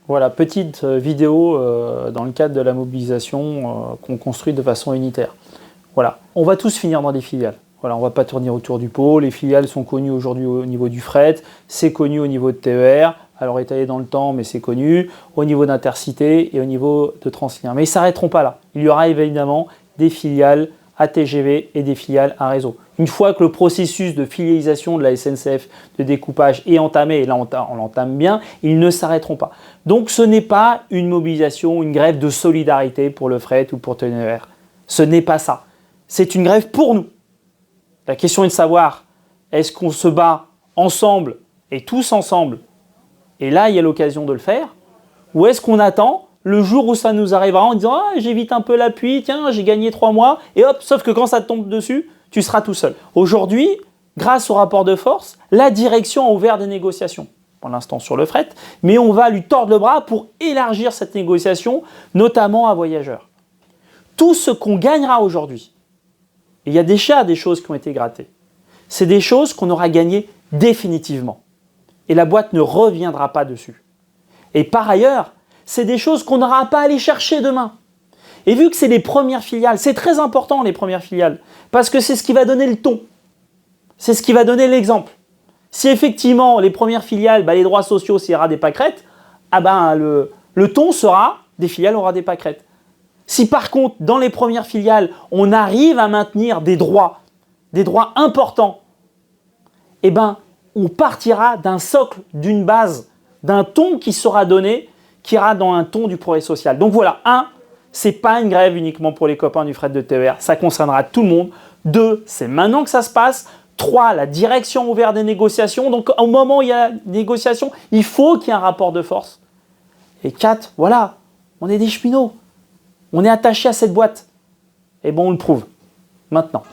Voilà, petite vidéo dans le cadre de la mobilisation qu'on construit de façon unitaire. Voilà, on va tous finir dans des filiales. Voilà, on ne va pas tourner autour du pot. Les filiales sont connues aujourd'hui au niveau du fret, c'est connu au niveau de TER, alors étalé dans le temps, mais c'est connu, au niveau d'Intercité et au niveau de Transilien. Mais ils ne s'arrêteront pas là. Il y aura évidemment des filiales à TGV et des filiales à réseau. Une fois que le processus de filialisation de la SNCF, de découpage est entamé, et là on l'entame bien, ils ne s'arrêteront pas. Donc ce n'est pas une mobilisation, une grève de solidarité pour le fret ou pour TER. Ce n'est pas ça. C'est une grève pour nous. La question est de savoir, est-ce qu'on se bat ensemble et tous ensemble, et là il y a l'occasion de le faire, ou est-ce qu'on attend le jour où ça nous arrivera en disant « Ah, j'évite un peu l'appui, tiens, j'ai gagné 3 mois, et hop, sauf que quand ça te tombe dessus, tu seras tout seul. » Aujourd'hui, grâce au rapport de force, la direction a ouvert des négociations, pour l'instant sur le fret, mais on va lui tordre le bras pour élargir cette négociation, notamment à voyageurs. Tout ce qu'on gagnera aujourd'hui, et il y a déjà des choses qui ont été grattées, c'est des choses qu'on aura gagnées définitivement. Et la boîte ne reviendra pas dessus. Et par ailleurs, c'est des choses qu'on n'aura pas à aller chercher demain. Et vu que c'est les premières filiales, c'est très important les premières filiales, parce que c'est ce qui va donner le ton. C'est ce qui va donner l'exemple. Si effectivement les premières filiales, les droits sociaux, s'il y aura des pâquerettes, le ton sera des filiales aura des pâquerettes. Si par contre, dans les premières filiales, on arrive à maintenir des droits importants, on partira d'un socle, d'une base, d'un ton qui sera donné, qui ira dans un ton du progrès social. Donc voilà, 1, ce n'est pas une grève uniquement pour les copains du fret de TER, ça concernera tout le monde. 2, c'est maintenant que ça se passe. 3, la direction a ouvert des négociations, donc au moment où il y a des négociations, il faut qu'il y ait un rapport de force. Et 4, voilà, on est des cheminots, on est attachés à cette boîte. Et bon, on le prouve, maintenant.